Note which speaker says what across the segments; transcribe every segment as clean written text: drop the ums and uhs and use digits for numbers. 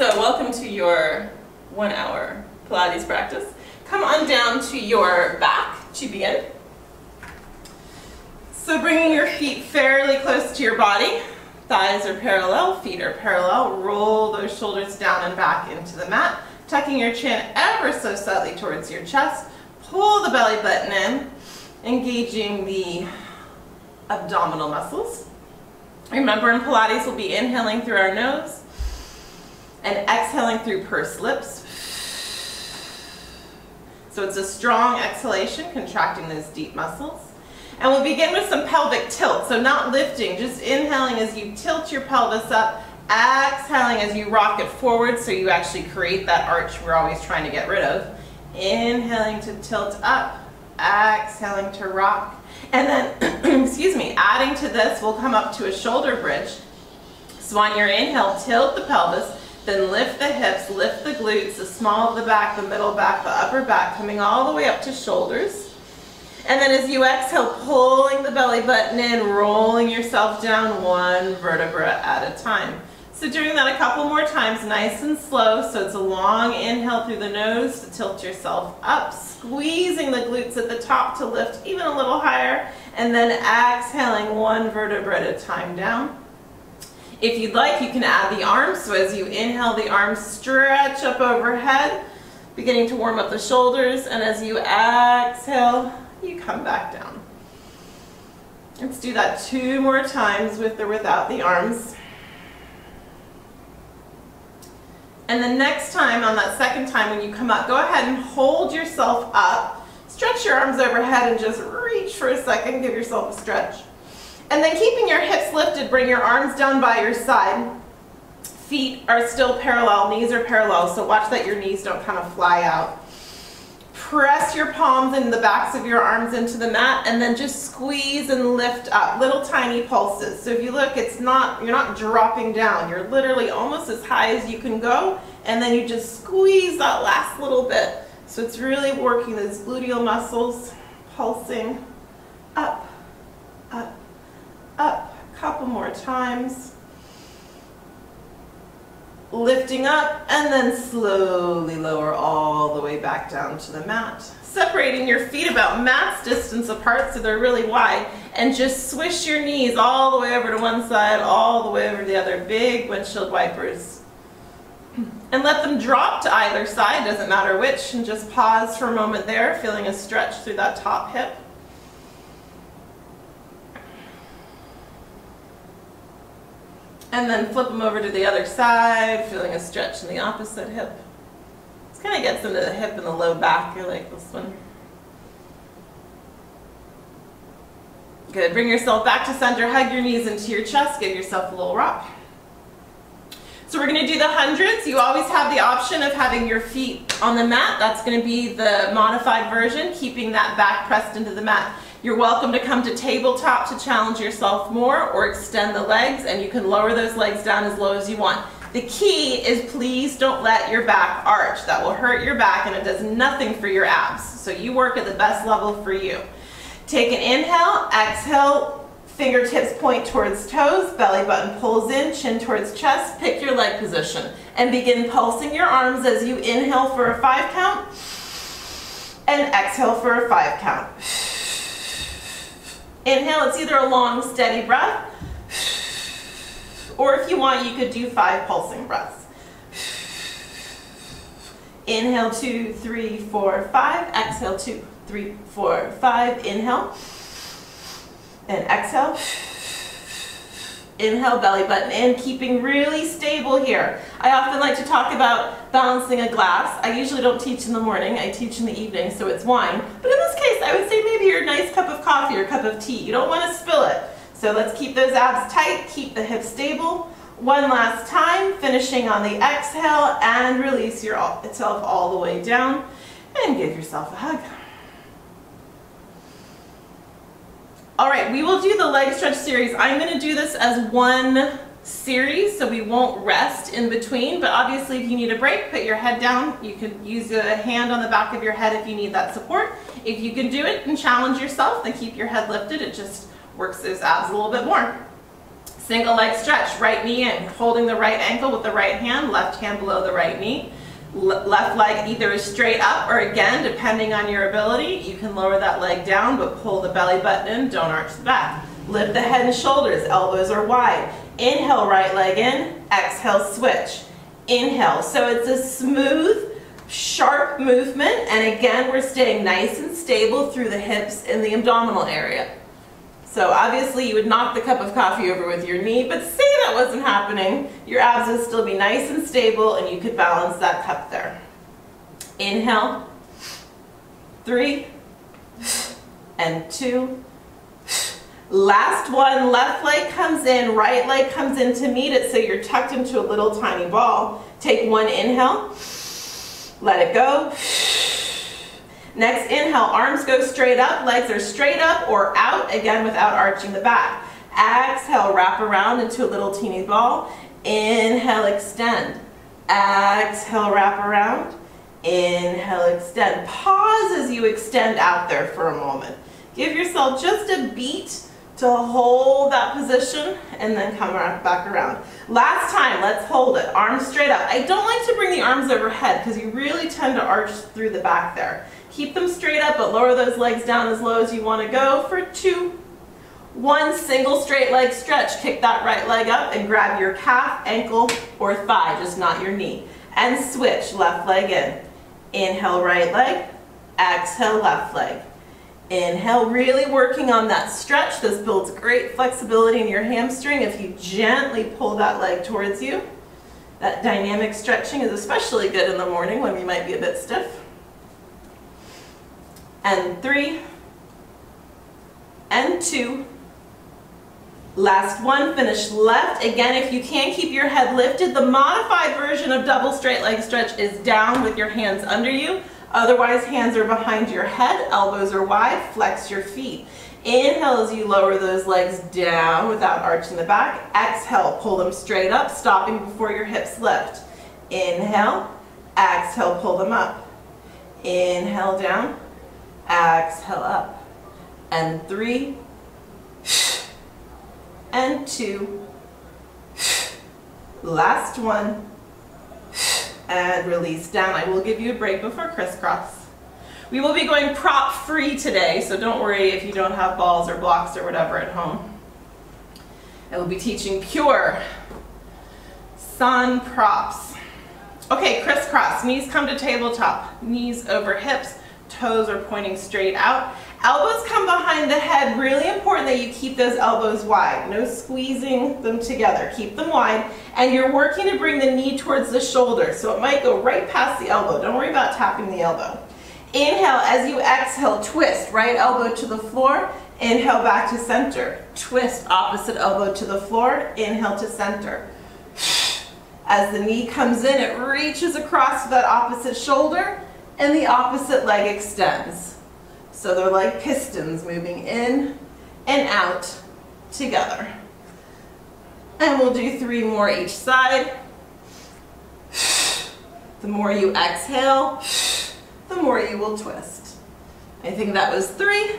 Speaker 1: so welcome to your 1 hour Pilates practice. Come on down to your back to begin. So bringing your feet fairly close to your body. Thighs are parallel, feet are parallel. Roll those shoulders down and back into the mat. Tucking your chin ever so slightly towards your chest. Pull the belly button in, engaging the abdominal muscles. Remember, in Pilates, we'll be inhaling through our nose and exhaling through pursed lips. So it's a strong exhalation, contracting those deep muscles. And we'll begin with some pelvic tilt. So not lifting, just inhaling as you tilt your pelvis up, exhaling as you rock it forward so you actually create that arch we're always trying to get rid of. Inhaling to tilt up, exhaling to rock. And then, excuse me, adding to this, we'll come up to a shoulder bridge. So on your inhale, tilt the pelvis, then lift the hips, lift the glutes, the small of the back, the middle back, the upper back, coming all the way up to shoulders. And then as you exhale, pulling the belly button in, rolling yourself down one vertebra at a time. So doing that a couple more times, nice and slow. So it's a long inhale through the nose to tilt yourself up, squeezing the glutes at the top to lift even a little higher, and then exhaling one vertebra at a time down. If you'd like, you can add the arms. So as you inhale, the arms stretch up overhead, beginning to warm up the shoulders, and as you exhale, you come back down. Let's do that 2 more times with or without the arms. And the next time, on that second time when you come up, go ahead and hold yourself up. Stretch your arms overhead and just reach for a second, give yourself a stretch. And then keeping your hips lifted, bring your arms down by your side. Feet are still parallel, knees are parallel, so watch that your knees don't kind of fly out. Press your palms and the backs of your arms into the mat, and then just squeeze and lift up, little tiny pulses. So if you look, you're not dropping down, you're literally almost as high as you can go, and then you just squeeze that last little bit. So it's really working those gluteal muscles, pulsing up, up, up, a couple more times. Lifting up and then slowly lower all the way back down to the mat. Separating your feet about mat's distance apart so they're really wide, and just swish your knees all the way over to one side, all the way over to the other. Big windshield wipers. And let them drop to either side, doesn't matter which, and just pause for a moment there, feeling a stretch through that top hip. And then flip them over to the other side, feeling a stretch in the opposite hip. This kind of gets into the hip and the low back. I like this one. Good. Bring yourself back to center. Hug your knees into your chest. Give yourself a little rock. So we're going to do the hundreds. You always have the option of having your feet on the mat. That's going to be the modified version, keeping that back pressed into the mat. You're welcome to come to tabletop to challenge yourself more, or extend the legs, and you can lower those legs down as low as you want. The key is, please don't let your back arch. That will hurt your back and it does nothing for your abs. So you work at the best level for you. Take an inhale, exhale, fingertips point towards toes, belly button pulls in, chin towards chest. Pick your leg position and begin pulsing your arms as you inhale for a 5 count and exhale for a 5 count. Inhale, it's either a long, steady breath, or if you want, you could do 5 pulsing breaths. Inhale, 2, 3, 4, 5. Exhale, 2, 3, 4, 5. Inhale, and exhale. Inhale, belly button in, keeping really stable here. I often like to talk about balancing a glass. I usually don't teach in the morning, I teach in the evening, so it's wine. But in this case, I would say maybe your nice cup of coffee or cup of tea. You don't want to spill it. So let's keep those abs tight, keep the hips stable. One last time, finishing on the exhale, and release yourself all the way down, and give yourself a hug. All right, we will do the leg stretch series. I'm going to do this as one series, so we won't rest in between, but obviously if you need a break, put your head down. You can use a hand on the back of your head if you need that support. If you can do it and challenge yourself, then keep your head lifted. It just works those abs a little bit more. Single leg stretch, right knee in, holding the right ankle with the right hand, left hand below the right knee. Left leg either is straight up or again, depending on your ability, you can lower that leg down but pull the belly button in, don't arch the back. Lift the head and shoulders, elbows are wide. Inhale, right leg in, exhale, switch. Inhale, so it's a smooth, sharp movement, and again, we're staying nice and stable through the hips and the abdominal area. So obviously you would knock the cup of coffee over with your knee, but say that wasn't happening, your abs would still be nice and stable and you could balance that cup there. Inhale, 3, and 2. Last one, left leg comes in, right leg comes in to meet it, so you're tucked into a little tiny ball. Take one inhale, let it go. Next inhale, arms go straight up, legs are straight up or out, again without arching the back. Exhale, wrap around into a little teeny ball. Inhale, extend. Exhale, wrap around. Inhale, extend. Pause as you extend out there for a moment. Give yourself just a beat to hold that position and then come back around. Last time, let's hold it. Arms straight up. I don't like to bring the arms overhead because you really tend to arch through the back there. Keep them straight up, but lower those legs down as low as you want to go for 2. 1 single straight leg stretch. Kick that right leg up and grab your calf, ankle, or thigh, just not your knee. And switch, left leg in. Inhale, right leg. Exhale, left leg. Inhale, really working on that stretch. This builds great flexibility in your hamstring if you gently pull that leg towards you. That dynamic stretching is especially good in the morning when you might be a bit stiff. And 3, and 2. Last one, finish left. Again, if you can't keep your head lifted, the modified version of double straight leg stretch is down with your hands under you. Otherwise, hands are behind your head, elbows are wide, flex your feet. Inhale as you lower those legs down without arching the back. Exhale, pull them straight up, stopping before your hips lift. Inhale, exhale, pull them up. Inhale down. Exhale up, and 3, and 2, last one, and release down. I will give you a break before crisscross. We will be going prop free today, so don't worry if you don't have balls or blocks or whatever at home. I will be teaching pure sun props. Okay, crisscross, knees come to tabletop, knees over hips, toes are pointing straight out. Elbows come behind the head. Really important that you keep those elbows wide. No squeezing them together. Keep them wide. And you're working to bring the knee towards the shoulder. So it might go right past the elbow. Don't worry about tapping the elbow. Inhale, as you exhale, twist. Right elbow to the floor. Inhale back to center. Twist, opposite elbow to the floor. Inhale to center. As the knee comes in, it reaches across to that opposite shoulder. And the opposite leg extends. So they're like pistons moving in and out together. And we'll do 3 more each side. The more you exhale, the more you will twist. I think that was 3.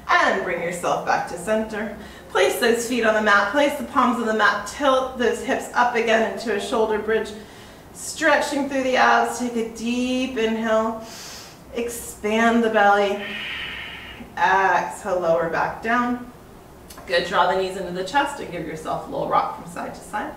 Speaker 1: And bring yourself back to center. Place those feet on the mat. Place the palms of the mat. Tilt those hips up again into a shoulder bridge. Stretching through the abs, take a deep inhale, expand the belly, exhale, lower back down. Good, draw the knees into the chest and give yourself a little rock from side to side.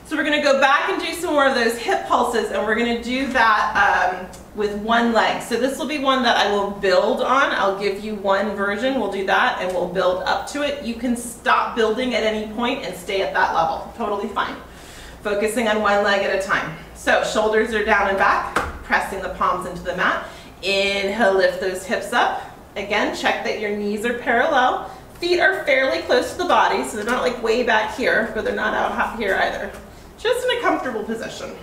Speaker 1: So we're going to go back and do some more of those hip pulses, and we're going to do that with one leg. So this will be one that I will build on. I'll give you one version, we'll do that, and we'll build up to it. You can stop building at any point and stay at that level, totally fine. Focusing on one leg at a time. So shoulders are down and back, pressing the palms into the mat. Inhale, lift those hips up. Again, check that your knees are parallel. Feet are fairly close to the body, so they're not like way back here, but they're not out here either. Just in a comfortable position.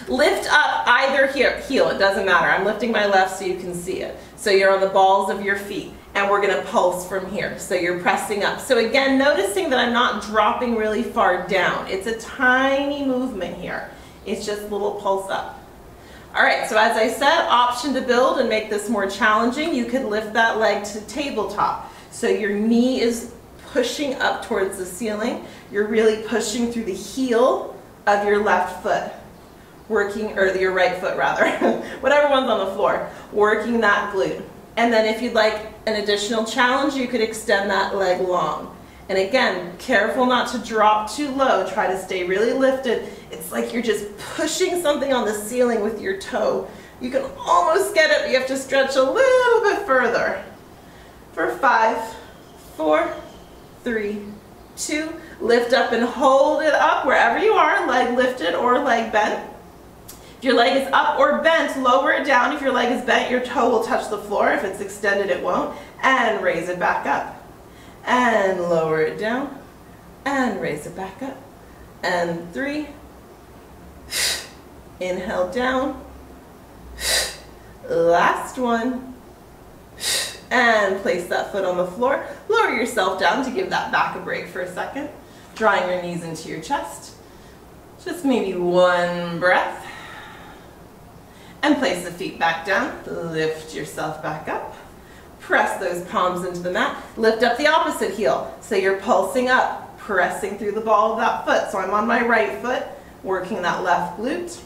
Speaker 1: Lift up either heel, it doesn't matter. I'm lifting my left so you can see it. So you're on the balls of your feet. And we're going to pulse from here. So you're pressing up. So again, noticing that I'm not dropping really far down. It's a tiny movement here. It's just a little pulse up. All right, so as I said, option to build and make this more challenging. You could lift that leg to tabletop. So your knee is pushing up towards the ceiling. You're really pushing through the heel of your left foot, working, or your right foot rather, whatever one's on the floor, working that glute. And then if you'd like an additional challenge, you could extend that leg long. And again, careful not to drop too low. Try to stay really lifted. It's like you're just pushing something on the ceiling with your toe. You can almost get it, but you have to stretch a little bit further. For 5, 4, 3, 2, lift up and hold it up wherever you are, leg lifted or leg bent. If your leg is up or bent, lower it down. If your leg is bent, your toe will touch the floor. If it's extended, it won't. And raise it back up. And lower it down. And raise it back up. And 3. Inhale down. Last one. And place that foot on the floor. Lower yourself down to give that back a break for a second. Drawing your knees into your chest. Just maybe one breath. And place the feet back down. Lift yourself back up. Press those palms into the mat. Lift up the opposite heel. So you're pulsing up, pressing through the ball of that foot. So I'm on my right foot, working that left glute.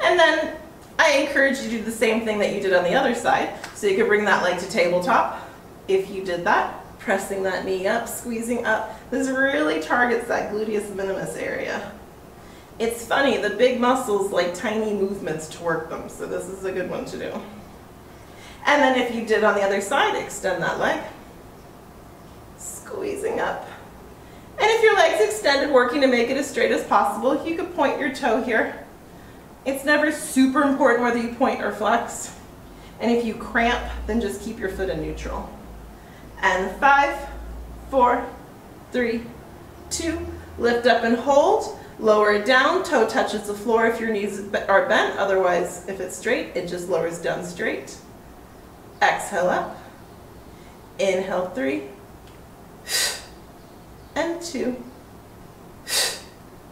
Speaker 1: And then I encourage you to do the same thing that you did on the other side. So you could bring that leg to tabletop. If you did that, pressing that knee up, squeezing up. This really targets that gluteus minimus area. It's funny, the big muscles like tiny movements to work them, so this is a good one to do. And then if you did on the other side, extend that leg, squeezing up. And if your leg's extended, working to make it as straight as possible, you could point your toe here. It's never super important whether you point or flex. And if you cramp, then just keep your foot in neutral. And 5, 4, 3, 2, lift up and hold. Lower it down, toe touches the floor if your knees are bent. Otherwise, if it's straight, it just lowers down straight. Exhale up. Inhale 3. And 2.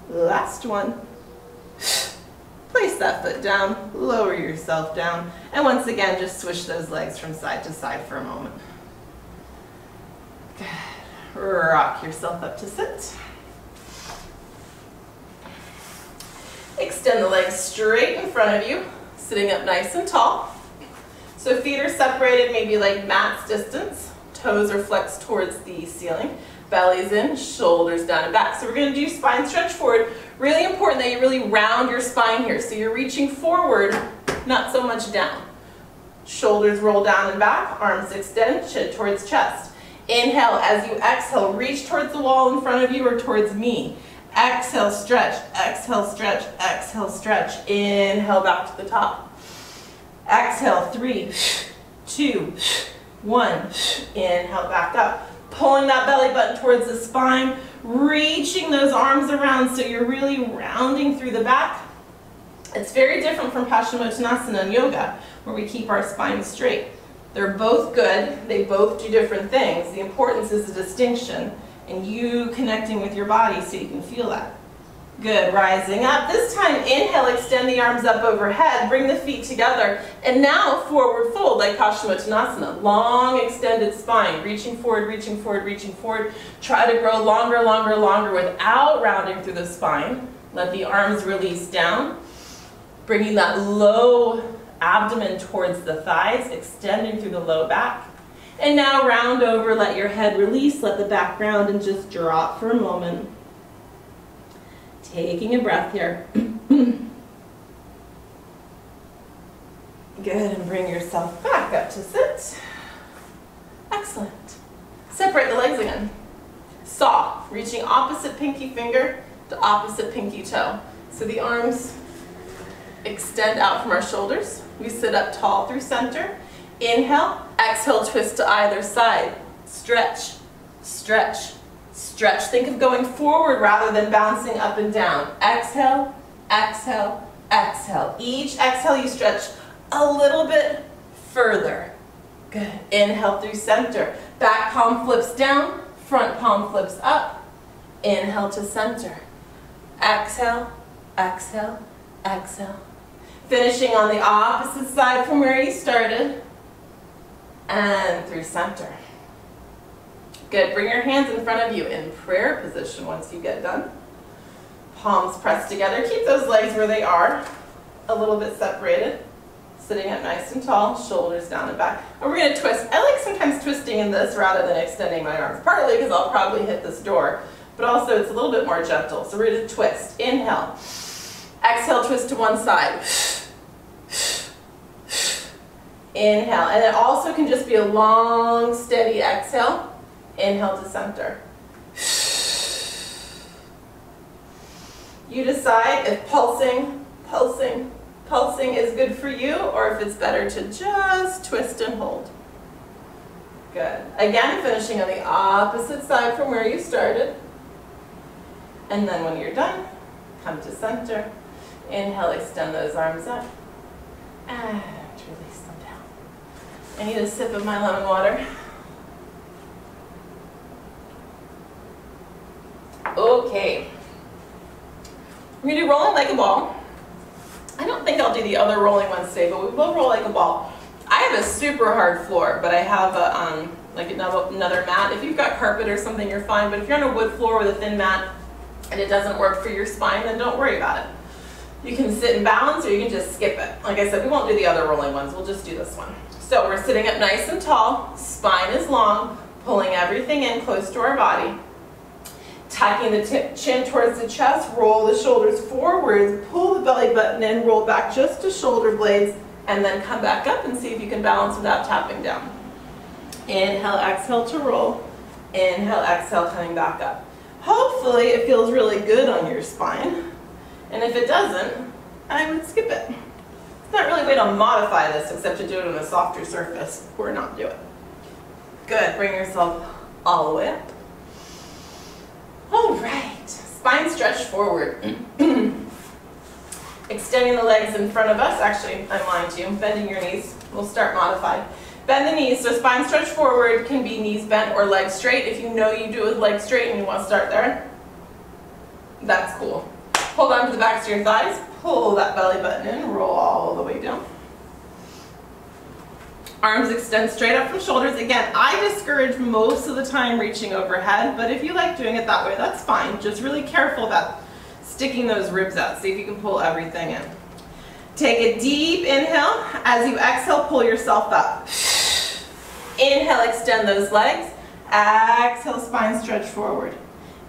Speaker 1: Last one. Place that foot down, lower yourself down, and once again, just switch those legs from side to side for a moment. Good. Rock yourself up to sit. Extend the legs straight in front of you, sitting up nice and tall. So feet are separated, maybe like mat's distance. Toes are flexed towards the ceiling. Belly's in, shoulders down and back. So we're going to do spine stretch forward. Really important that you really round your spine here. So you're reaching forward, not so much down. Shoulders roll down and back, arms extend, chin towards chest. Inhale, as you exhale, reach towards the wall in front of you or towards me. Exhale, stretch, exhale, stretch, exhale, stretch. Inhale, back to the top. Exhale, 3, 2, 1. Inhale, back up. Pulling that belly button towards the spine, reaching those arms around so you're really rounding through the back. It's very different from Paschimottanasana in yoga, where we keep our spine straight. They're both good. They both do different things. The importance is the distinction and you connecting with your body so you can feel that. Good, rising up. This time, inhale, extend the arms up overhead, bring the feet together, and now forward fold like Paschimottanasana. Long extended spine, reaching forward, reaching forward, reaching forward. Try to grow longer, longer, longer without rounding through the spine. Let the arms release down, bringing that low abdomen towards the thighs, extending through the low back. And now round over, let your head release, let the back round and just drop for a moment. Taking a breath here. Good, and bring yourself back up to sit. Excellent. Separate the legs again. Saw, reaching opposite pinky finger to opposite pinky toe. So the arms extend out from our shoulders. We sit up tall through center. Inhale, exhale, twist to either side. Stretch, stretch, stretch. Think of going forward rather than bouncing up and down. Exhale, exhale, exhale. Each exhale you stretch a little bit further. Good. Inhale through center. Back palm flips down, front palm flips up. Inhale to center. Exhale, exhale, exhale. Finishing on the opposite side from where you started. And through center. Good, bring your hands in front of you in prayer position once you get done. Palms pressed together, keep those legs where they are, a little bit separated. Sitting up nice and tall, shoulders down and back. And we're gonna twist. I like sometimes twisting in this rather than extending my arms, partly because I'll probably hit this door, but also it's a little bit more gentle. So we're gonna twist, inhale. Exhale, twist to one side. Inhale, and it also can just be a long, steady exhale. Inhale to center. You decide if pulsing is good for you, or if it's better to just twist and hold. Good. Again, finishing on the opposite side from where you started. And then when you're done, come to center. Inhale, extend those arms up. And release them down. I need a sip of my lemon water. Okay. We're going to do rolling like a ball. I don't think I'll do the other rolling ones today, but we will roll like a ball. I have a super hard floor, but I have a, like another mat. If you've got carpet or something, you're fine. But if you're on a wood floor with a thin mat and it doesn't work for your spine, then don't worry about it. You can sit and balance, or you can just skip it. Like I said, we won't do the other rolling ones. We'll just do this one. So we're sitting up nice and tall. Spine is long, pulling everything in close to our body. Tucking the chin towards the chest, roll the shoulders forward, pull the belly button in, roll back just to shoulder blades, and then come back up and see if you can balance without tapping down. Inhale, exhale to roll. Inhale, exhale, coming back up. Hopefully it feels really good on your spine. And if it doesn't, I would skip it. It's not really a way to modify this except to do it on a softer surface or not do it. Good, bring yourself all the way up. All right, spine stretch forward. Extending the legs in front of us. Actually, I'm lying to you. Bending your knees. We'll start modified. Bend the knees. So spine stretch forward can be knees bent or legs straight. If you know you do it with legs straight and you want to start there, that's cool. Hold on to the backs of your thighs. Pull that belly button in. Roll all the way down. Arms extend straight up from shoulders. Again, I discourage most of the time reaching overhead, but if you like doing it that way, that's fine. Just really careful about sticking those ribs out. See if you can pull everything in. Take a deep inhale. As you exhale, pull yourself up. Inhale, extend those legs. Exhale, spine stretch forward.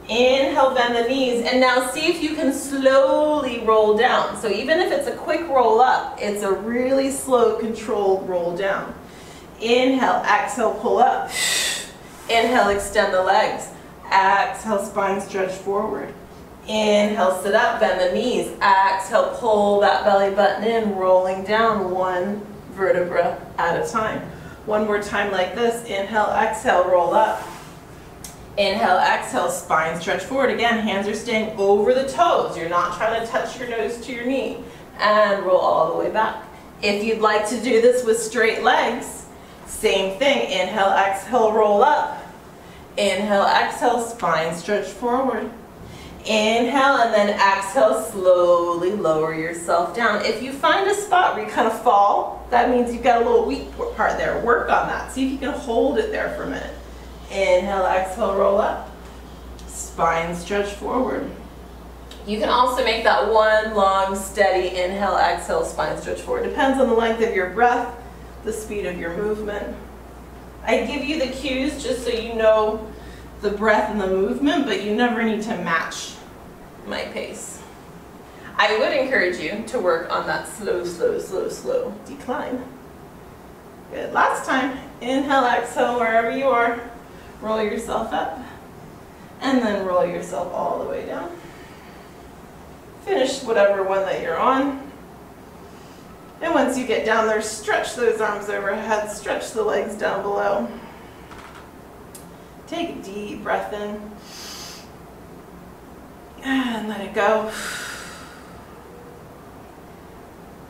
Speaker 1: Inhale, bend the knees, and now see if you can slowly roll down. So even if it's a quick roll up, it's a really slow, controlled roll down. Inhale, exhale, pull up. Inhale, extend the legs. Exhale, spine stretch forward. Inhale, sit up, bend the knees. Exhale, pull that belly button in, rolling down one vertebra at a time. One more time like this. Inhale, exhale, roll up. Inhale, exhale, spine stretch forward. Again, hands are staying over the toes. You're not trying to touch your nose to your knee. And roll all the way back. If you'd like to do this with straight legs, same thing. Inhale, exhale, roll up. Inhale, exhale, spine stretch forward. Inhale, and then exhale, slowly lower yourself down. If you find a spot where you kind of fall, that means you've got a little weak part there. Work on that. See if you can hold it there for a minute. Inhale, exhale, roll up. Spine stretch forward. You can also make that one long, steady inhale, exhale, spine stretch forward. Depends on the length of your breath, the speed of your movement. I give you the cues just so you know the breath and the movement, but you never need to match my pace. I would encourage you to work on that slow, slow, slow, slow decline. Good. Last time. Inhale, exhale, wherever you are. Roll yourself up, and then roll yourself all the way down. Finish whatever one that you're on. And once you get down there, stretch those arms overhead, stretch the legs down below. Take a deep breath in, and let it go.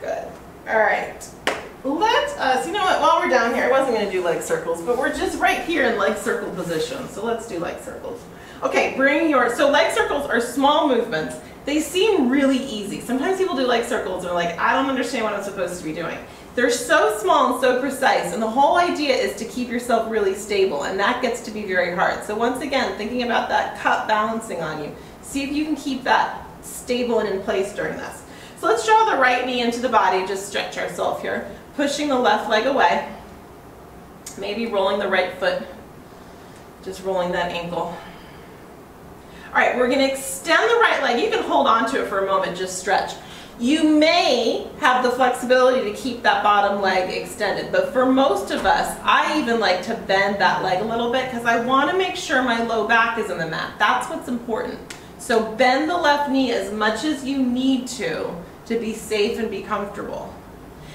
Speaker 1: Good. All right. Let us, you know what, while we're down here, I wasn't going to do leg circles, but we're just right here in leg circle position, so let's do leg circles. Okay, so leg circles are small movements. They seem really easy. Sometimes people do leg circles and are like, I don't understand what I'm supposed to be doing. They're so small and so precise, and the whole idea is to keep yourself really stable, and that gets to be very hard. So once again, thinking about that cup balancing on you, see if you can keep that stable and in place during this. So let's draw the right knee into the body, just stretch ourselves here, pushing the left leg away, maybe rolling the right foot, just rolling that ankle. All right, we're going to extend the right leg. You can hold on to it for a moment, just stretch. You may have the flexibility to keep that bottom leg extended, but for most of us, I even like to bend that leg a little bit because I want to make sure my low back is in the mat. That's what's important. So bend the left knee as much as you need to be safe and be comfortable.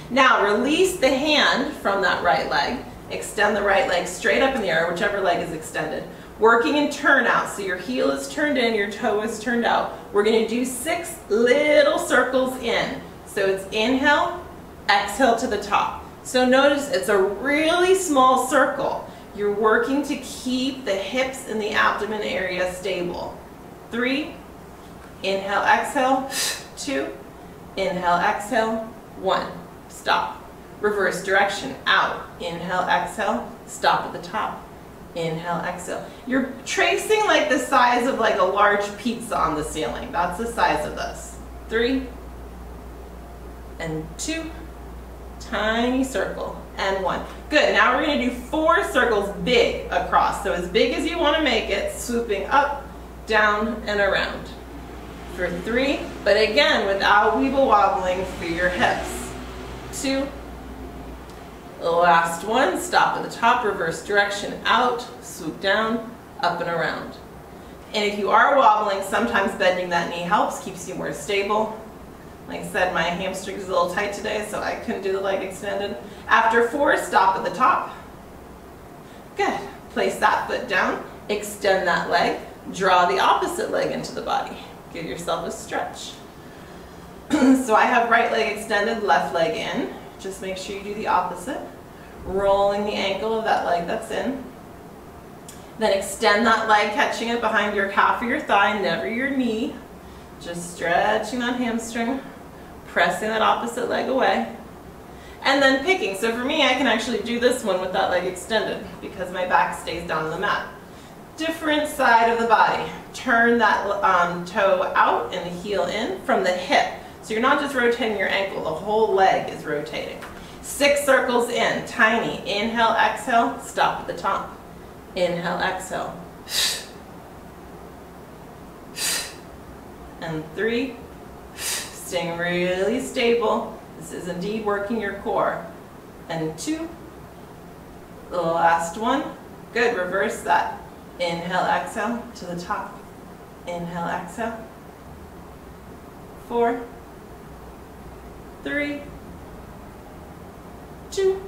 Speaker 1: Now release the hand from that right leg. Extend the right leg straight up in the air, whichever leg is extended. Working in turnout, so your heel is turned in, your toe is turned out. We're going to do 6 little circles in. So it's inhale, exhale to the top. So notice it's a really small circle. You're working to keep the hips and the abdomen area stable. 3, inhale, exhale, 2, inhale, exhale, 1, stop. Reverse direction, out, inhale, exhale, stop at the top. Inhale, exhale. You're tracing like the size of like a large pizza on the ceiling. That's the size of this. 3 and 2, tiny circle, and 1. Good, now we're going to do 4 circles big across. So as big as you want to make it, swooping up, down, and around. For 3, but again, without weeble wobbling through your hips. 2, last 1, stop at the top, reverse direction, out, swoop down, up and around. And if you are wobbling, sometimes bending that knee helps, keeps you more stable. Like I said, my hamstring is a little tight today, so I couldn't do the leg extended. After 4, stop at the top. Good. Place that foot down, extend that leg, draw the opposite leg into the body. Give yourself a stretch. So I have right leg extended, left leg in. Just make sure you do the opposite. Rolling the ankle of that leg that's in. Then extend that leg, catching it behind your calf or your thigh, never your knee. Just stretching that hamstring, pressing that opposite leg away. And then picking. So for me, I can actually do this one with that leg extended because my back stays down on the mat. Different side of the body. Turn that toe out and the heel in from the hip. So you're not just rotating your ankle, the whole leg is rotating. 6 circles in, tiny. Inhale, exhale, stop at the top. Inhale, exhale. And 3, staying really stable. This is indeed working your core. And 2, the last 1. Good, reverse that. Inhale, exhale to the top. Inhale, exhale. 4, 3, 2,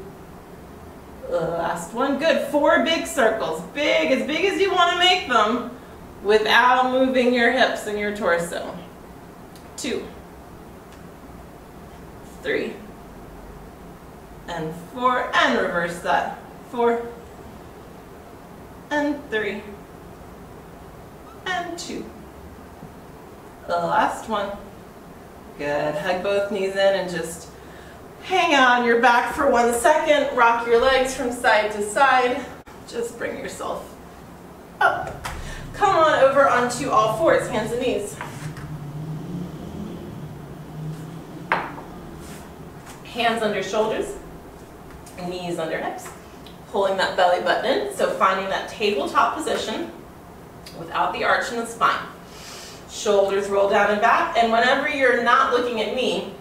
Speaker 1: last 1. Good, 4 big circles, big as you want to make them without moving your hips and your torso. 2, 3, and 4, and reverse that. 4, and 3, and 2. The last 1. Good, hug both knees in and just hang on your back for 1 second. Rock your legs from side to side. Just bring yourself up. Come on over onto all 4s, hands and knees. Hands under shoulders, knees under hips. Pulling that belly button in, so finding that tabletop position without the arch in the spine. Shoulders roll down and back, and whenever you're not looking at me,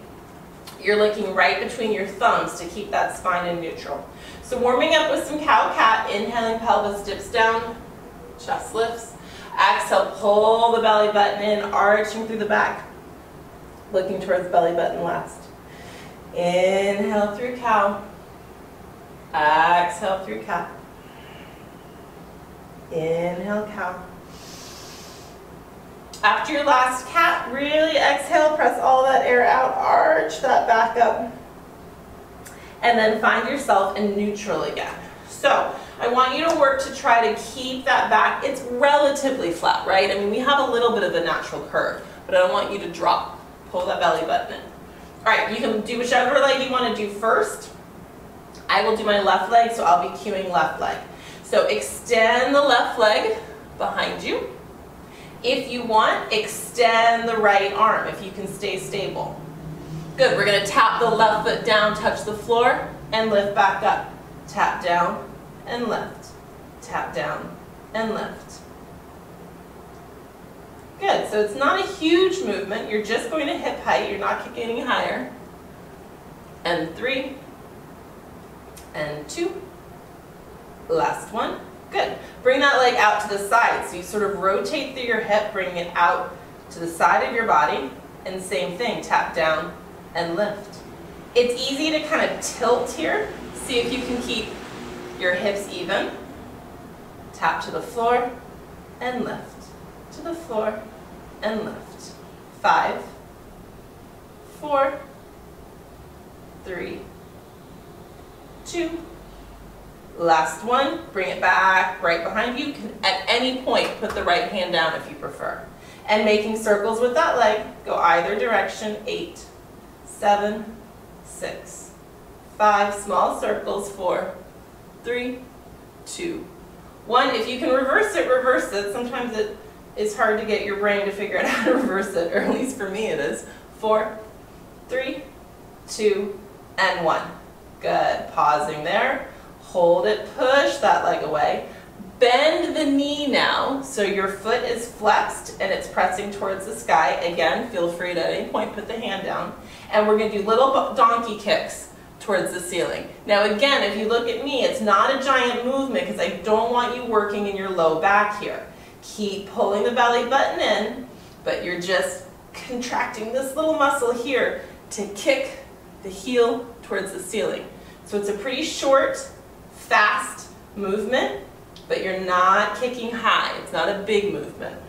Speaker 1: you're looking right between your thumbs to keep that spine in neutral. So warming up with some cow-cat, inhaling, pelvis dips down, chest lifts. Exhale, pull the belly button in, arching through the back, looking towards belly button last. Inhale through cow. Exhale through cat. Inhale, cow. After your last cat, really exhale, press all that air out, arch that back up, and then find yourself in neutral again. So I want you to work to try to keep that back. It's relatively flat, right? I mean, we have a little bit of a natural curve, but I don't want you to drop. Pull that belly button in. right, you can do whichever leg you want to do first. I will do my left leg, so I'll be cueing left leg. So extend the left leg behind you. If you want, extend the right arm if you can stay stable. Good, we're going to tap the left foot down, touch the floor, and lift back up. Tap down and lift. Tap down and lift. Good, so it's not a huge movement. You're just going to hip height. You're not getting higher. And 3. And 2. Last one. Good. Bring that leg out to the side. So you sort of rotate through your hip, bringing it out to the side of your body. And same thing, tap down and lift. It's easy to kind of tilt here. See if you can keep your hips even. Tap to the floor and lift. To the floor and lift. 5, 4, 3, 2. Last one, bring it back right behind you. You can at any point put the right hand down if you prefer. And making circles with that leg, go either direction. 8, 7, 6, 5, small circles. 4, 3, 2, 1. If you can reverse it, reverse it. Sometimes it is hard to get your brain to figure out how to reverse it, or at least for me it is. 4, 3, 2, and 1. Good, pausing there. Hold it, push that leg away. Bend the knee now, so your foot is flexed and it's pressing towards the sky. Again, feel free to at any point put the hand down. And we're going to do little donkey kicks towards the ceiling. Now again, if you look at me, it's not a giant movement because I don't want you working in your low back here. Keep pulling the belly button in, but you're just contracting this little muscle here to kick the heel towards the ceiling. So it's a pretty short, fast movement, but you're not kicking high. It's not a big movement.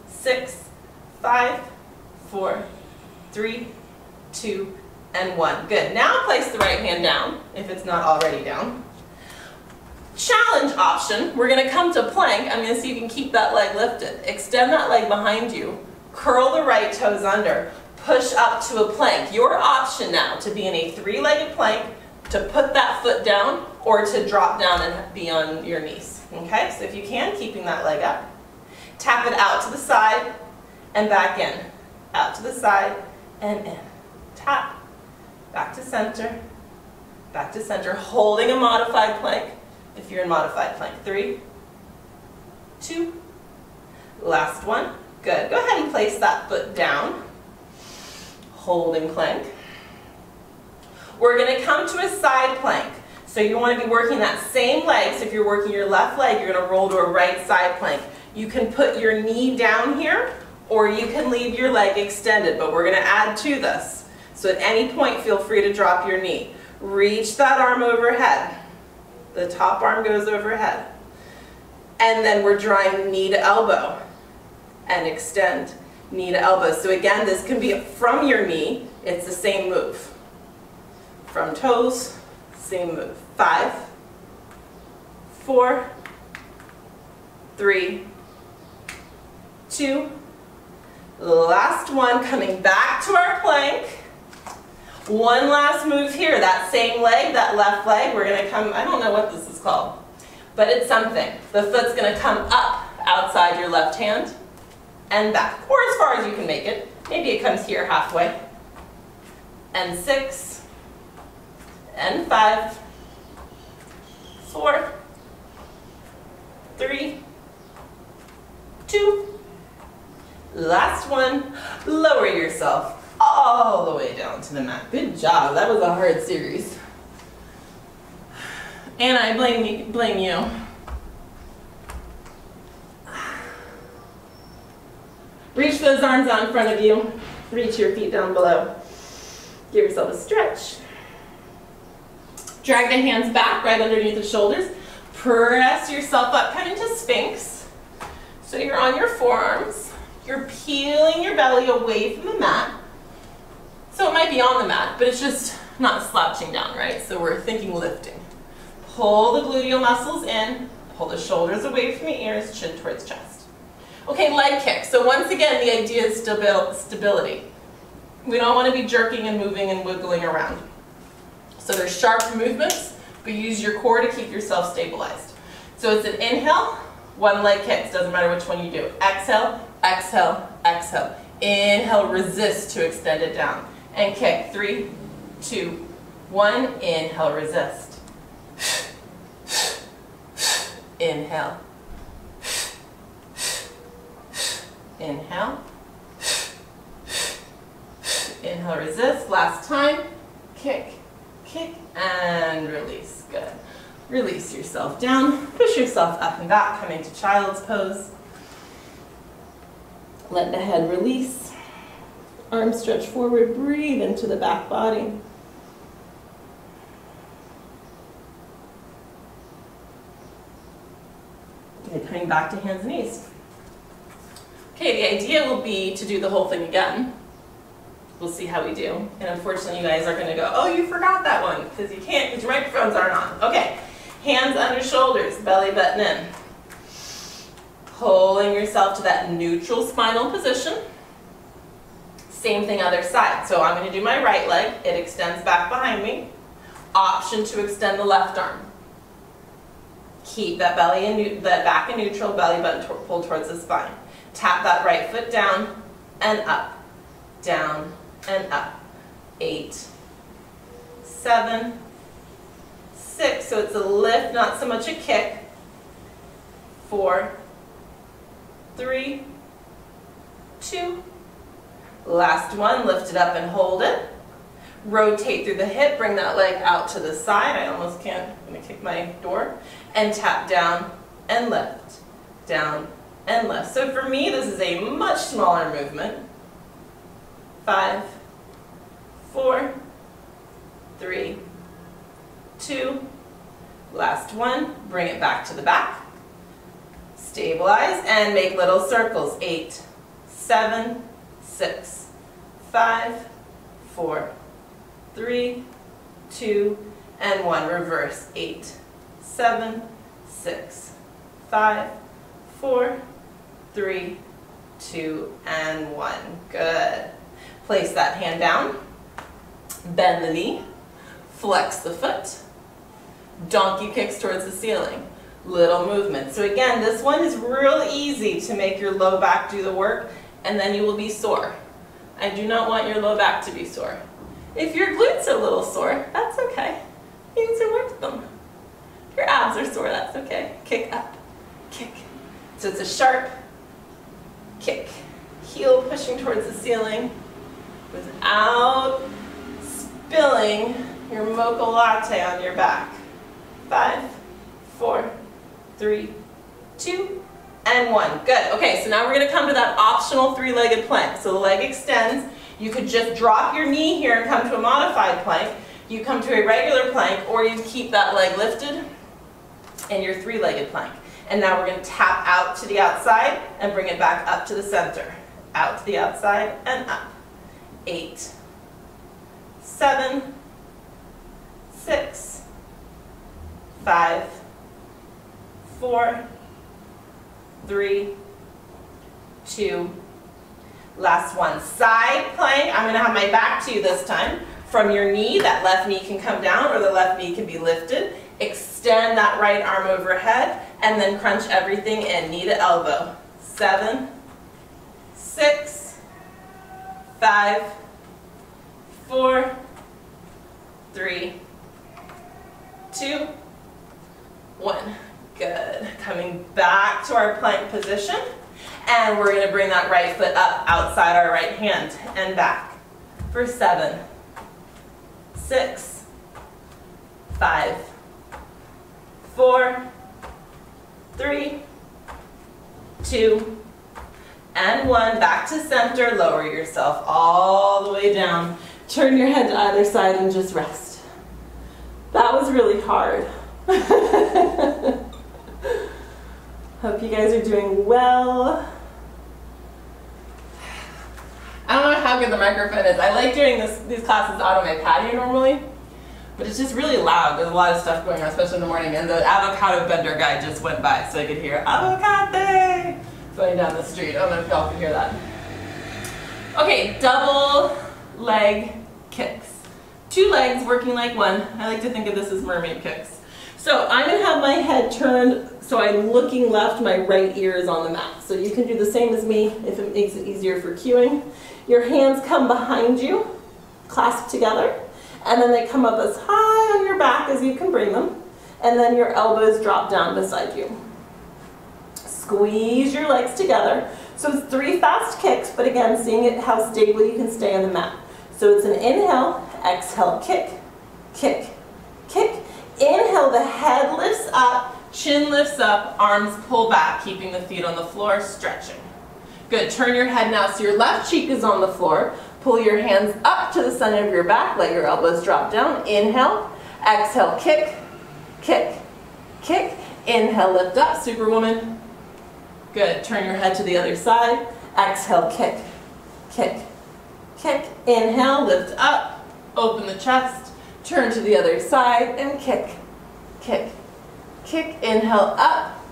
Speaker 1: 6, 5, 4, 3, 2, and 1. Good. Now place the right hand down, if it's not already down. Challenge option, we're going to come to plank. I'm going to see if you can keep that leg lifted. Extend that leg behind you. Curl the right toes under. Push up to a plank. Your option now to be in a 3-legged plank, to put that foot down, or to drop down and be on your knees. Okay, so if you can, keeping that leg up. Tap it out to the side and back in. Out to the side and in. Tap. Back to center. Back to center. Holding a modified plank if you're in modified plank. 3, 2. Last one. Good. Go ahead and place that foot down. Holding plank. We're going to come to a side plank. So you want to be working that same leg. So if you're working your left leg, you're going to roll to a right side plank. You can put your knee down here, or you can leave your leg extended, but we're going to add to this. So at any point, feel free to drop your knee. Reach that arm overhead. The top arm goes overhead. And then we're drawing knee to elbow and extend knee to elbow. So again, this can be from your knee. It's the same move. From toes, same move. 5, 4, 3, 2. Last one, coming back to our plank. One last move here. That same leg, that left leg, we're going to come, I don't know what this is called, but it's something. The foot's going to come up outside your left hand and back, or as far as you can make it. Maybe it comes here halfway. And 6, and 5, 4, 3, 2. Last one. Lower yourself all the way down to the mat. Good job. That was a hard series. And I blame you. Reach those arms out in front of you. Reach your feet down below. Give yourself a stretch. Drag the hands back right underneath the shoulders. Press yourself up kind of to Sphinx. So you're on your forearms. You're peeling your belly away from the mat. So it might be on the mat, but it's just not slouching down, right? So we're thinking lifting. Pull the gluteal muscles in. Pull the shoulders away from the ears, chin towards chest. Okay, leg kick. So once again, the idea is stability. We don't want to be jerking and moving and wiggling around. So there's sharp movements, but use your core to keep yourself stabilized. So it's an inhale, one leg kicks, doesn't matter which one you do. Exhale, exhale, exhale. Inhale, resist to extend it down. And kick, 3, 2, 1. Inhale, resist. Inhale. Inhale. Inhale, resist. Last time. Kick, kick, and release. Good. Release yourself down. Push yourself up and back, coming to child's pose. Let the head release. Arms stretch forward. Breathe into the back body. Okay, coming back to hands and knees. Okay, the idea will be to do the whole thing again. We'll see how we do. And unfortunately, you guys are going to go, oh, you forgot that one, because you can't, because your microphones aren't on. Okay, hands under shoulders, belly button in. Pulling yourself to that neutral spinal position. Same thing other side. So I'm going to do my right leg. It extends back behind me. Option to extend the left arm. Keep that belly in, that back in neutral, belly button pulled towards the spine. Tap that right foot down and up, down and up. 8, 7, 6. So it's a lift, not so much a kick. 4, 3, 2. Last one, lift it up and hold it. Rotate through the hip, bring that leg out to the side. I almost can't, I'm going to kick my door. And tap down and lift, down and lift. So for me, this is a much smaller movement. 5, 4, 3, 2. Last one, bring it back to the back. Stabilize and make little circles. 8, 7, 6, 5, 4, 3, 2, and 1. Reverse. 8, 7, 6, 5, 4, 3, 2, and 1. Good. Place that hand down. Bend the knee. Flex the foot. Donkey kicks towards the ceiling. Little movement. So again, this one is real easy to make your low back do the work, and then you will be sore. I do not want your low back to be sore. If your glutes are a little sore, that's okay. You can still work them. If your abs are sore, that's okay. Kick up, kick. So it's a sharp kick. Heel pushing towards the ceiling without spilling your mocha latte on your back. 5, 4, 3, 2, and 1. Good. Okay, so now we're going to come to that optional three-legged plank. So the leg extends. You could just drop your knee here and come to a modified plank. You come to a regular plank, or you keep that leg lifted in your three-legged plank. And now we're going to tap out to the outside and bring it back up to the center. Out to the outside and up. 8, 7, 6, 5, 4, 3, 2. Last one. Side plank. I'm going to have my back to you this time. From your knee, that left knee can come down or the left knee can be lifted. Extend that right arm overhead and then crunch everything in, knee to elbow. 7, 6, 5, 4, 3, 2, 1. Good. Coming back to our plank position. And we're going to bring that right foot up outside our right hand and back for 7, 6, 5, 4, 3, 2, and 1. Back to center. Lower yourself all the way down. Turn your head to either side and just rest. That was really hard. Hope you guys are doing well. I don't know how good the microphone is. I like doing these classes out on my patio normally, but it's just really loud. There's a lot of stuff going on, especially in the morning, and the avocado vendor guy just went by, so I could hear avocado going down the street. I don't know if y'all can hear that. Okay, double leg kicks. 2 legs working like one. I like to think of this as mermaid kicks. So I'm going to have my head turned so I'm looking left, my right ear is on the mat. So you can do the same as me if it makes it easier for cueing. Your hands come behind you, clasped together, and then they come up as high on your back as you can bring them, and then your elbows drop down beside you. Squeeze your legs together. So it's 3 fast kicks, but again, seeing it how stable you can stay on the mat. So it's an inhale, exhale, kick, kick, kick. Inhale, the head lifts up, chin lifts up, arms pull back, keeping the feet on the floor, stretching. Good, turn your head now so your left cheek is on the floor. Pull your hands up to the center of your back, let your elbows drop down. Inhale, exhale, kick, kick, kick. Inhale, lift up, Superwoman. Good, turn your head to the other side. Exhale, kick, kick, kick. Inhale, lift up, open the chest. Turn to the other side and kick, kick, kick. Inhale up,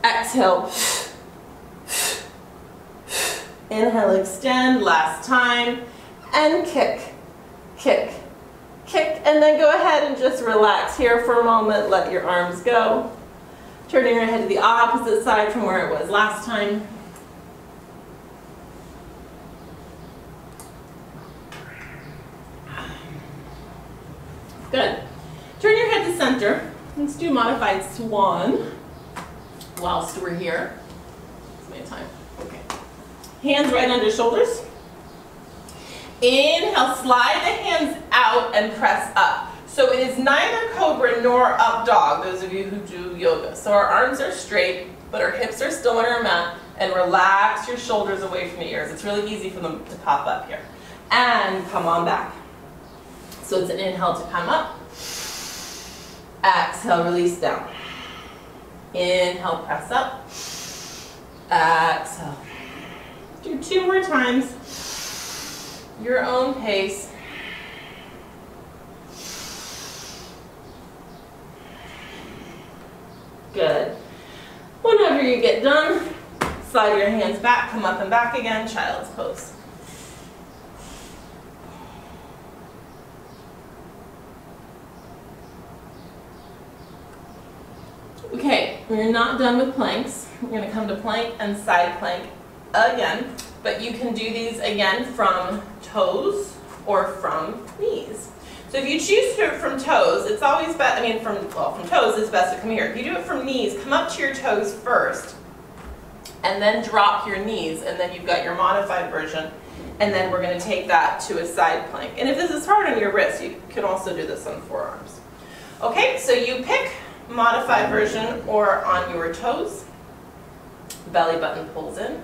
Speaker 1: exhale, inhale, extend, last time, and kick, kick, kick. And then go ahead and just relax here for a moment, let your arms go. Turning your head to the opposite side from where it was last time. Good. Turn your head to center. Let's do modified swan whilst we're here. It's my time. Okay. Hands right under shoulders. Inhale, slide the hands out and press up. So it is neither cobra nor up dog, those of you who do yoga. So our arms are straight, but our hips are still on our mat, and relax your shoulders away from your ears. It's really easy for them to pop up here. And come on back. So it's an inhale to come up. Exhale, release down. Inhale, press up. Exhale. Do 2 more times. Your own pace. Good. Whenever you get done, slide your hands back, come up and back again, child's pose. Okay, we're not done with planks. We're going to come to plank and side plank again, but you can do these again from toes or from knees. So if you choose to do it from toes, it's always best, from toes it's best to come here. If you do it from knees, come up to your toes first, and then drop your knees, and then you've got your modified version, and then we're going to take that to a side plank. And if this is hard on your wrist, you can also do this on forearms. Okay, so you pick modified version or on your toes. Belly button pulls in.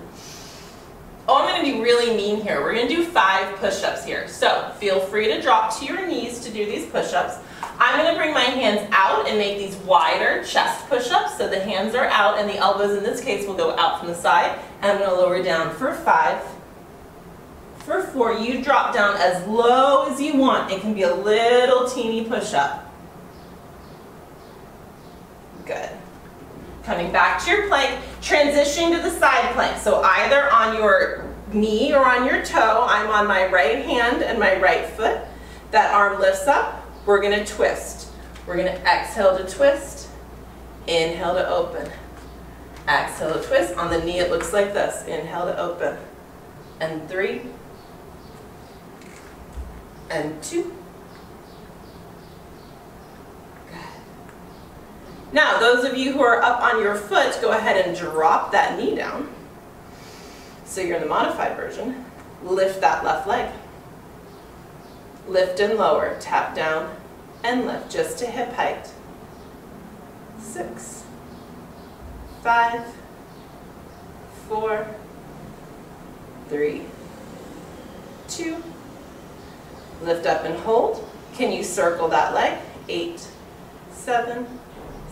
Speaker 1: Oh, I'm going to be really mean here. We're going to do 5 push-ups here. So feel free to drop to your knees to do these push-ups. I'm going to bring my hands out and make these wider chest push-ups. So the hands are out and the elbows in this case will go out from the side. And I'm going to lower down for 5. For 4, you drop down as low as you want. It can be a little teeny push-up. Good. Coming back to your plank, transitioning to the side plank. So either on your knee or on your toe, I'm on my right hand and my right foot. That arm lifts up. We're going to twist. We're going to exhale to twist. Inhale to open. Exhale to twist. On the knee it looks like this. Inhale to open. And 3. And 2. Now, those of you who are up on your foot, go ahead and drop that knee down. So you're in the modified version. Lift that left leg. Lift and lower, tap down and lift just to hip height. 6, 5, 4, 3, 2. Lift up and hold. Can you circle that leg? 8, 7,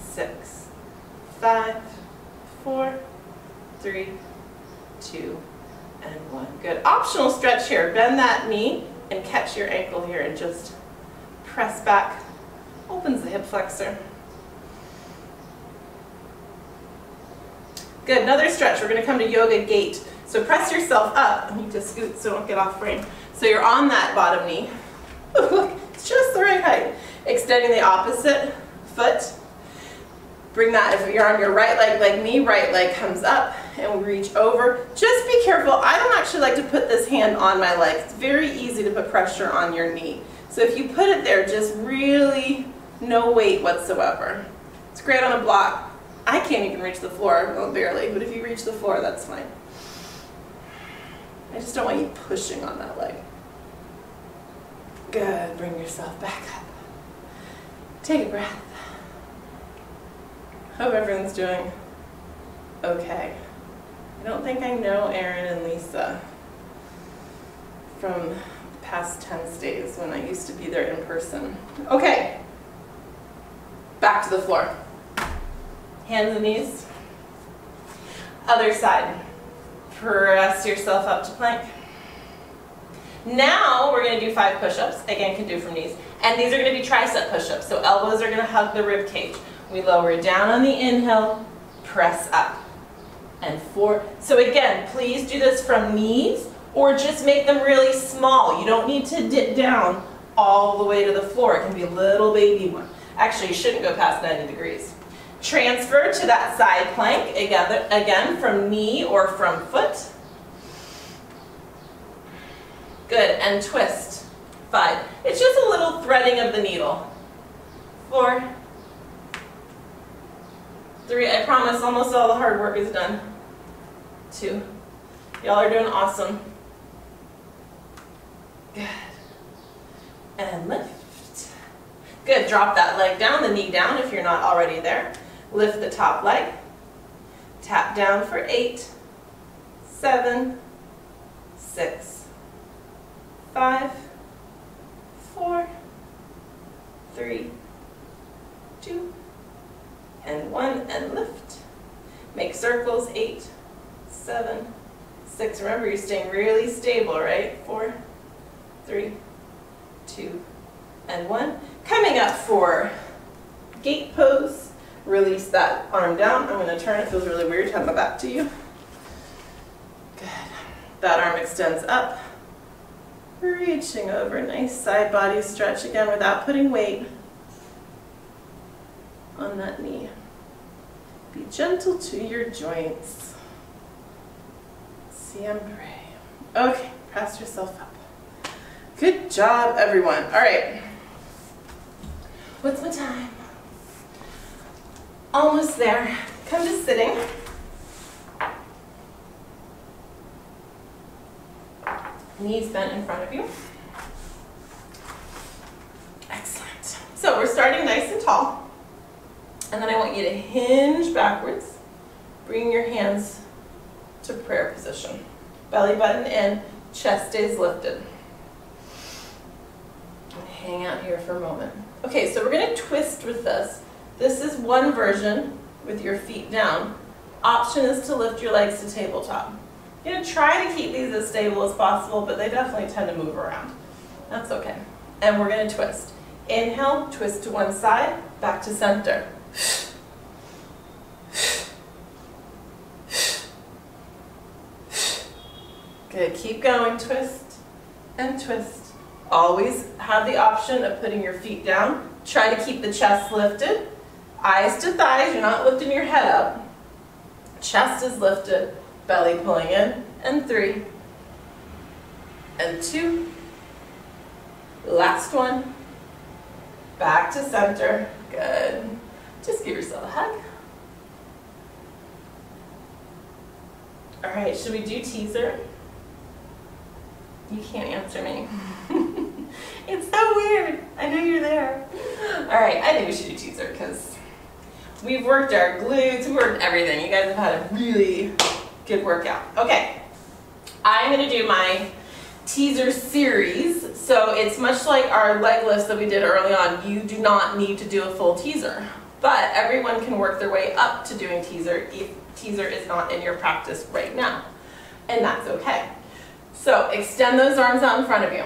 Speaker 1: 6, 5, 4, 3, 2, and 1. Good. Optional stretch here. Bend that knee and catch your ankle here and just press back. Opens the hip flexor. Good. Another stretch. We're going to come to yoga gate. So press yourself up. I need to scoot so I don't get off frame. So you're on that bottom knee. Ooh, look, it's just the right height. Extending the opposite foot. Bring that, if you're on your right leg like me, right leg comes up and we reach over. Just be careful. I don't actually like to put this hand on my leg. It's very easy to put pressure on your knee. So if you put it there, just really no weight whatsoever. It's great on a block. I can't even reach the floor, well, barely, but if you reach the floor, that's fine. I just don't want you pushing on that leg. Good, bring yourself back up. Take a breath. Hope everyone's doing okay. I don't think I know Erin and Lisa from past tense days when I used to be there in person. Okay, back to the floor. Hands and knees. Other side. Press yourself up to plank. Now we're going to do 5 push-ups. Again, can do from knees. And these are going to be tricep push-ups. So elbows are going to hug the rib cage. We lower down on the inhale, press up. And 4. So again, please do this from knees or just make them really small. You don't need to dip down all the way to the floor. It can be a little baby one. Actually, you shouldn't go past 90 degrees. Transfer to that side plank, again from knee or from foot. Good, and twist. 5. It's just a little threading of the needle. 4. 3, I promise almost all the hard work is done. 2. Y'all are doing awesome. Good. And lift. Good, drop that leg down, the knee down if you're not already there. Lift the top leg. Tap down for 8, 7, 6, 5, 4, 3, 2, and 1, and lift. Make circles, 8, 7, 6. Remember, you're staying really stable, right? 4, 3, 2, and 1. Coming up for gate pose. Release that arm down. I'm going to turn. It feels really weird to have my back to you. Good. That arm extends up. Reaching over. Nice side body stretch again without putting weight on that knee. Be gentle to your joints. Siempre. Okay, press yourself up. Good job, everyone. All right. What's my time? Almost there. Come to sitting. Knees bent in front of you. Excellent. So we're starting nice and tall. And then I want you to hinge backwards. Bring your hands to prayer position. Belly button in, chest stays lifted. And hang out here for a moment. Okay, so we're going to twist with this. This is one version with your feet down. Option is to lift your legs to tabletop. You're going to try to keep these as stable as possible, but they definitely tend to move around. That's okay. And we're going to twist. Inhale, twist to one side, back to center. Good, keep going, twist and twist. Always have the option of putting your feet down. Try to keep the chest lifted. Eyes to thighs, you're not lifting your head up. Chest is lifted, belly pulling in, and 3, and 2. Last one. Back to center. Good. Just give yourself a hug. All right, should we do teaser? You can't answer me. It's so weird. I know you're there. All right, I think we should do teaser because we've worked our glutes, we've worked everything. You guys have had a really good workout. Okay, I'm going to do my teaser series. So it's much like our leg lifts that we did early on. You do not need to do a full teaser, but everyone can work their way up to doing teaser if teaser is not in your practice right now, and that's okay. So extend those arms out in front of you.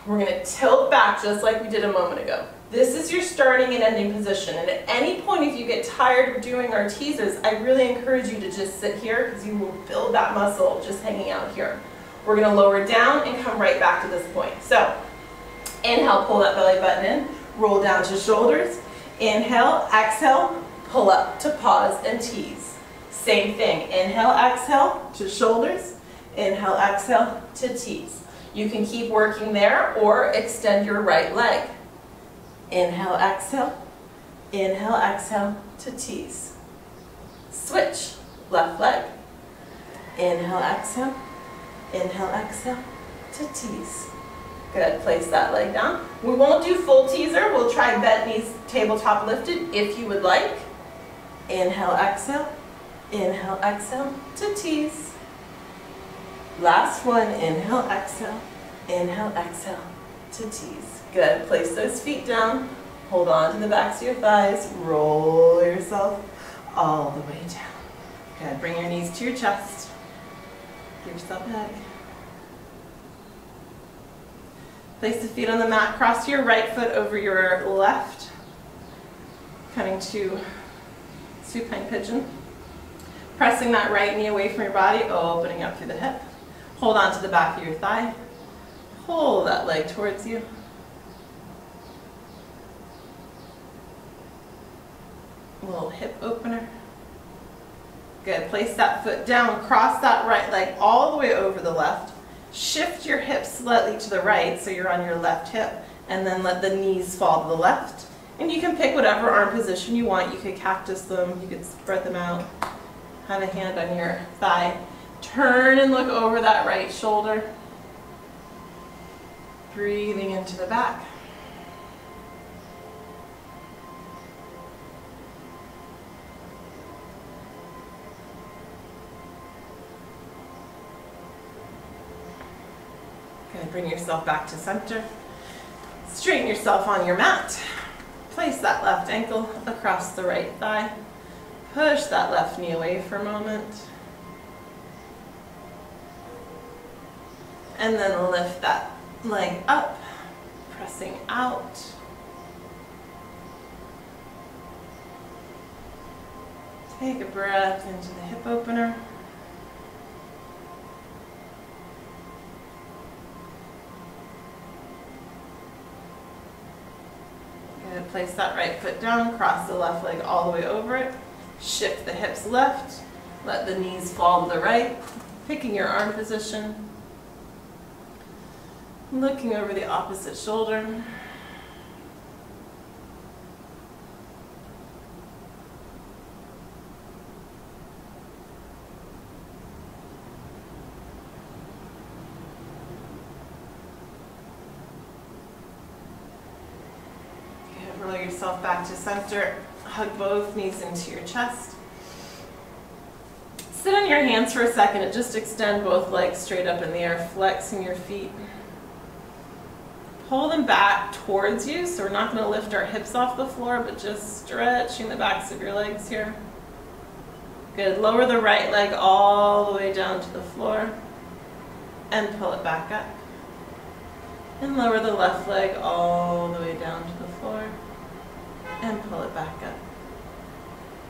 Speaker 1: We're going to tilt back just like we did a moment ago. This is your starting and ending position, and at any point if you get tired of doing our teasers, I really encourage you to just sit here because you will build that muscle just hanging out here. We're going to lower down and come right back to this point. So inhale, pull that belly button in, roll down to shoulders. Inhale, exhale, pull up to pause and tease. Same thing, inhale, exhale to shoulders. Inhale, exhale to tease. You can keep working there or extend your right leg. Inhale, exhale to tease. Switch, left leg. Inhale, exhale to tease. Good, place that leg down. We won't do full teaser, we'll try bent knees, tabletop lifted if you would like. Inhale, exhale to tease. Last one, inhale, exhale to tease. Good, place those feet down, hold on to the backs of your thighs, roll yourself all the way down. Good, bring your knees to your chest, give yourself a hug. Place the feet on the mat, cross your right foot over your left, coming to supine pigeon. Pressing that right knee away from your body, opening up through the hip. Hold on to the back of your thigh. Pull that leg towards you. A little hip opener. Good, place that foot down, cross that right leg all the way over the left. Shift your hips slightly to the right so you're on your left hip, and then let the knees fall to the left. And you can pick whatever arm position you want. You could cactus them, you could spread them out, have a hand on your thigh. Turn and look over that right shoulder. Breathing into the back. Good, bring yourself back to center. Straighten yourself on your mat. Place that left ankle across the right thigh. Push that left knee away for a moment. And then lift that leg up, pressing out. Take a breath into the hip opener. Good, place that right foot down, cross the left leg all the way over it. Shift the hips left, let the knees fall to the right, picking your arm position. Looking over the opposite shoulder. Good, roll yourself back to center. Hug both knees into your chest. Sit on your hands for a second and just extend both legs straight up in the air, flexing your feet. Pull them back towards you, so we're not going to lift our hips off the floor, but just stretching the backs of your legs here. Good, lower the right leg all the way down to the floor and pull it back up. And lower the left leg all the way down to the floor and pull it back up.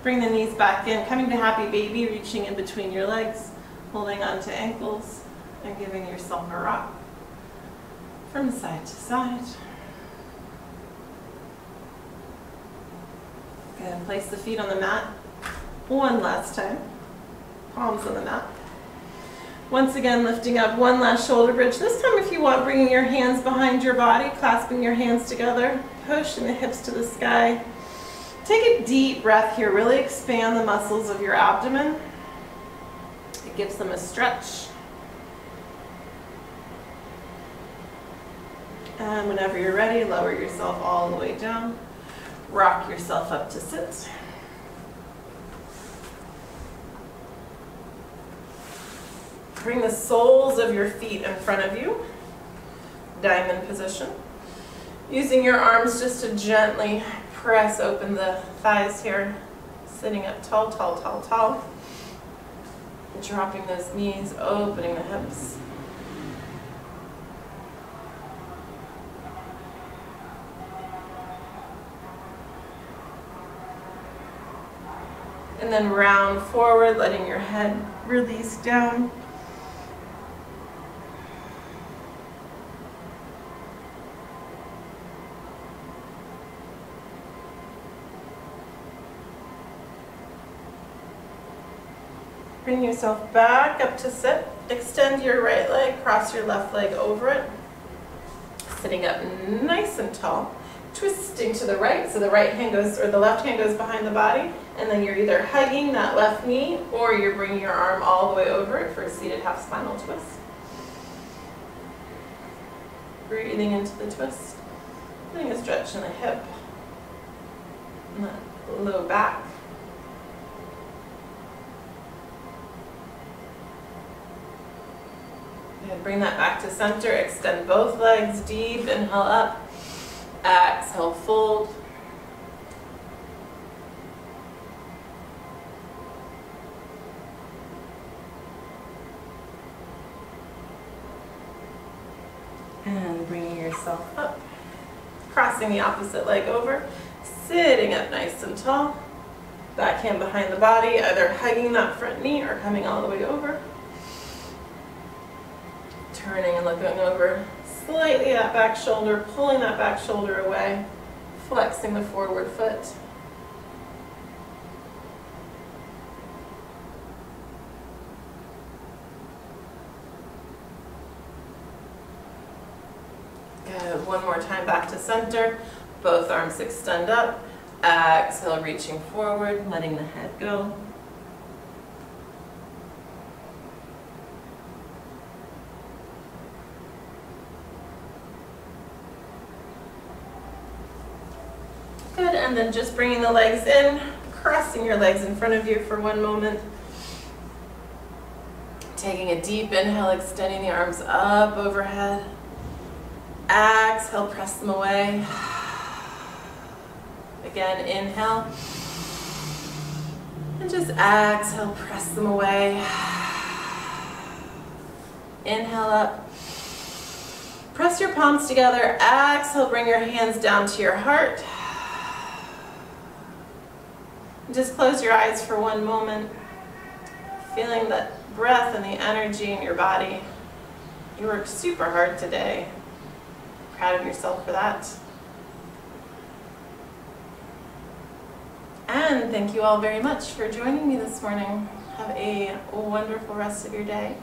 Speaker 1: Bring the knees back in, coming to happy baby, reaching in between your legs, holding onto ankles and giving yourself a rock. From side to side. Good. Place the feet on the mat one last time. Palms on the mat. Once again, lifting up one last shoulder bridge. This time, if you want, bringing your hands behind your body, clasping your hands together, pushing the hips to the sky. Take a deep breath here. Really expand the muscles of your abdomen. It gives them a stretch. And whenever you're ready, lower yourself all the way down. Rock yourself up to sit. Bring the soles of your feet in front of you. Diamond position. Using your arms just to gently press open the thighs here. Sitting up tall, tall, tall, tall. Dropping those knees, opening the hips. And then round forward, letting your head release down. Bring yourself back up to sit. Extend your right leg, cross your left leg over it. Sitting up nice and tall. Twisting to the right, so the right hand goes, or the left hand goes behind the body, and then you're either hugging that left knee or you're bringing your arm all the way over it for a seated half spinal twist. Breathing into the twist. Getting a stretch in the hip and that low back. And bring that back to center. Extend both legs deep. Inhale up. Exhale, fold. And bringing yourself up. Crossing the opposite leg over. Sitting up nice and tall. Back hand behind the body, either hugging that front knee or coming all the way over. Turning and looking over slightly that back shoulder, pulling that back shoulder away, flexing the forward foot. Good. One more time back to center. Both arms extend up. Exhale, reaching forward, letting the head go. Good, and then just bringing the legs in, crossing your legs in front of you for one moment. Taking a deep inhale, extending the arms up overhead. Exhale, press them away. Again, inhale. And just exhale, press them away. Inhale up. Press your palms together. Exhale, bring your hands down to your heart. Just close your eyes for one moment, feeling that breath and the energy in your body. You worked super hard today. Proud of yourself for that. And thank you all very much for joining me this morning. Have a wonderful rest of your day.